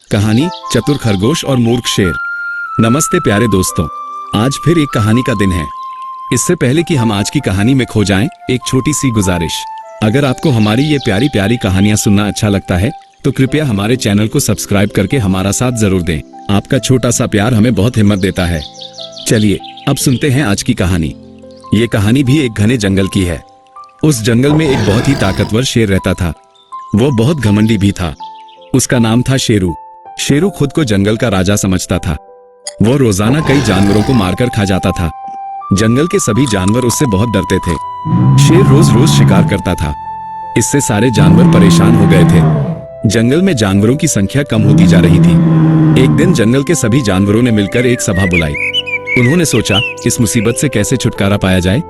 कहानी चतुर खरगोश और मूर्ख शेर। नमस्ते प्यारे दोस्तों, आज फिर एक कहानी का दिन है। इससे पहले कि हम आज की कहानी में खो जाएं, एक छोटी सी गुजारिश। अगर आपको हमारी ये प्यारी प्यारी कहानियां सुनना अच्छा लगता है तो कृपया हमारे चैनल को सब्सक्राइब करके हमारा साथ जरूर दें। आपका छोटा सा प्यार हमें बहुत हिम्मत देता है। चलिए अब सुनते हैं आज की कहानी। ये कहानी भी एक घने जंगल की है। उस जंगल में एक बहुत ही ताकतवर शेर रहता था। वो बहुत घमंडी भी था। उसका नाम था शेरू। शेरू खुद को जंगल का राजा समझता था। वो रोजाना कई जानवरों को मारकर खा जाता था। जंगल के सभी जानवर उससे बहुत डरते थे। शेर रोज रोज शिकार करता था। इससे सारे जानवर परेशान हो गए थे। जंगल में जानवरों की संख्या कम होती जा रही थी। एक दिन जंगल के सभी जानवरों ने मिलकर एक सभा बुलाई। उन्होंने सोचा इस मुसीबत से कैसे छुटकारा पाया जाए।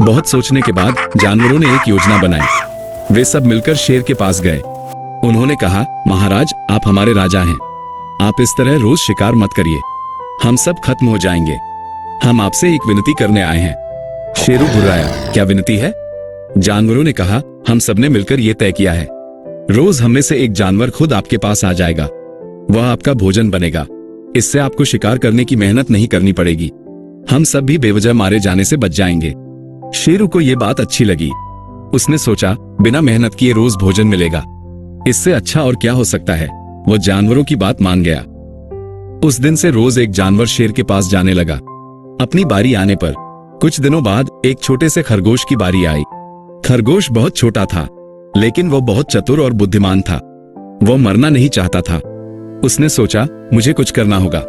बहुत सोचने के बाद जानवरों ने एक योजना बनाई। वे सब मिलकर शेर के पास गए। उन्होंने कहा, महाराज आप हमारे राजा हैं। आप इस तरह रोज शिकार मत करिए, हम सब खत्म हो जाएंगे। हम आपसे एक विनती करने आए हैं। शेरू घुर्राया, क्या विनती है? जानवरों ने कहा, हम सबने मिलकर यह तय किया है, रोज हम में से एक जानवर खुद आपके पास आ जाएगा। वह आपका भोजन बनेगा। इससे आपको शिकार करने की मेहनत नहीं करनी पड़ेगी। हम सब भी बेवजह मारे जाने से बच जाएंगे। शेरू को यह बात अच्छी लगी। उसने सोचा बिना मेहनत किए रोज भोजन मिलेगा, इससे अच्छा और क्या हो सकता है। वो जानवरों की बात मान गया। उस दिन से रोज एक जानवर शेर के पास जाने लगा। अपनी बारी आने पर कुछ दिनों बाद एक छोटे से खरगोश की बारी आई। खरगोश बहुत छोटा था, लेकिन वो बहुत चतुर और बुद्धिमान था। वो मरना नहीं चाहता था। उसने सोचा मुझे कुछ करना होगा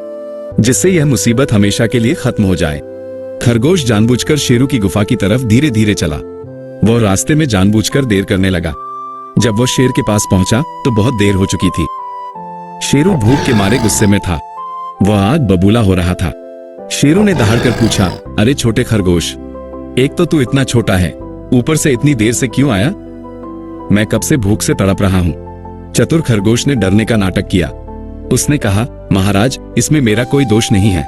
जिससे यह मुसीबत हमेशा के लिए खत्म हो जाए। खरगोश जानबूझकर शेरू की गुफा की तरफ धीरे धीरे चला। वो रास्ते में जानबूझकर देर करने लगा। जब वो शेर के पास पहुंचा तो बहुत देर हो चुकी थी। शेरू भूख के मारे गुस्से में था। वह आग बबूला हो रहा था। शेरू ने दहाड़कर पूछा, अरे छोटे खरगोश, एक तो तू इतना छोटा है, ऊपर से इतनी देर से क्यों आया? मैं कब से भूख से तड़प रहा हूं। चतुर खरगोश ने डरने का नाटक किया। उसने कहा, महाराज इसमें मेरा कोई दोष नहीं है।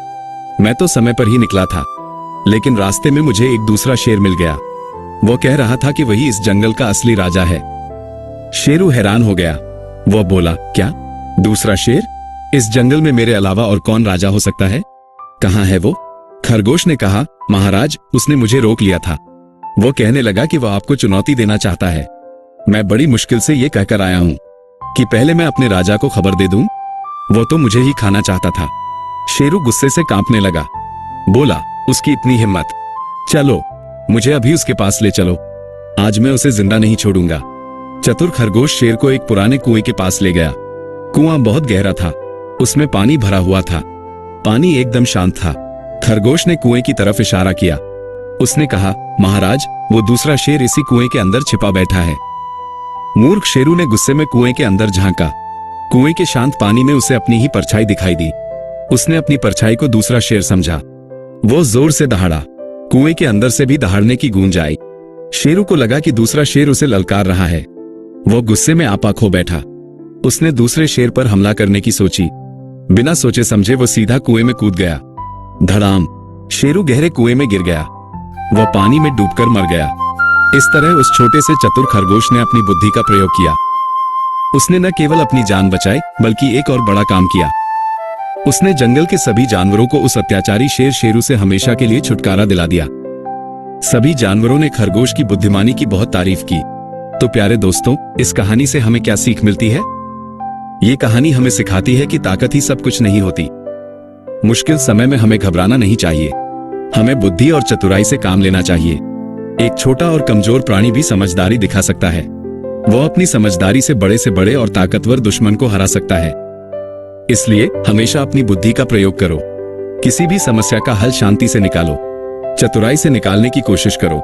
मैं तो समय पर ही निकला था, लेकिन रास्ते में मुझे एक दूसरा शेर मिल गया। वो कह रहा था कि वही इस जंगल का असली राजा है। शेरू हैरान हो गया। वो बोला, क्या दूसरा शेर? इस जंगल में मेरे अलावा और कौन राजा हो सकता है? कहाँ है वो? खरगोश ने कहा, महाराज उसने मुझे रोक लिया था। वो कहने लगा कि वह आपको चुनौती देना चाहता है। मैं बड़ी मुश्किल से ये कहकर आया हूं कि पहले मैं अपने राजा को खबर दे दूं। वो तो मुझे ही खाना चाहता था। शेरू गुस्से से कांपने लगा। बोला, उसकी इतनी हिम्मत, चलो मुझे अभी उसके पास ले चलो। आज मैं उसे जिंदा नहीं छोड़ूंगा। चतुर खरगोश शेर को एक पुराने कुएं के पास ले गया। कुआं बहुत गहरा था। उसमें पानी भरा हुआ था। पानी एकदम शांत था। खरगोश ने कुएं की तरफ इशारा किया। उसने कहा, महाराज वो दूसरा शेर इसी कुएं के अंदर छिपा बैठा है। मूर्ख शेरू ने गुस्से में कुएं के अंदर झांका। कुएं के शांत पानी में उसे अपनी ही परछाई दिखाई दी। उसने अपनी परछाई को दूसरा शेर समझा। वो जोर से दहाड़ा। कुएं के अंदर से भी दहाड़ने की गूंज आई। शेरू को लगा कि दूसरा शेर उसे ललकार रहा है। वो गुस्से में आपा खो बैठा। उसने दूसरे शेर पर हमला करने की सोची। बिना सोचे समझे वो सीधा कुएं में कूद गया। धड़ाम! शेरू गहरे कुएं में गिर गया। वह पानी में डूबकर मर गया। इस तरह उस छोटे से चतुर खरगोश ने अपनी बुद्धि का प्रयोग किया। उसने न केवल अपनी जान बचाई बल्कि एक और बड़ा काम किया। उसने जंगल के सभी जानवरों को उस अत्याचारी शेर शेरू से हमेशा के लिए छुटकारा दिला दिया। सभी जानवरों ने खरगोश की बुद्धिमानी की बहुत तारीफ की। तो प्यारे दोस्तों, इस कहानी से हमें क्या सीख मिलती है? ये कहानी हमें सिखाती है कि ताकत ही सब कुछ नहीं होती। मुश्किल समय में हमें घबराना नहीं चाहिए। हमें बुद्धि और चतुराई से काम लेना चाहिए। एक छोटा और कमजोर प्राणी भी समझदारी दिखा सकता है। वो अपनी समझदारी से बड़े और ताकतवर दुश्मन को हरा सकता है। इसलिए हमेशा अपनी बुद्धि का प्रयोग करो। किसी भी समस्या का हल शांति से निकालो, चतुराई से निकालने की कोशिश करो।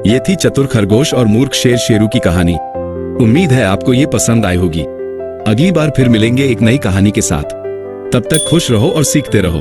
ये थी चतुर खरगोश और मूर्ख शेर शेरू की कहानी। उम्मीद है आपको ये पसंद आई होगी। अगली बार फिर मिलेंगे एक नई कहानी के साथ। तब तक खुश रहो और सीखते रहो।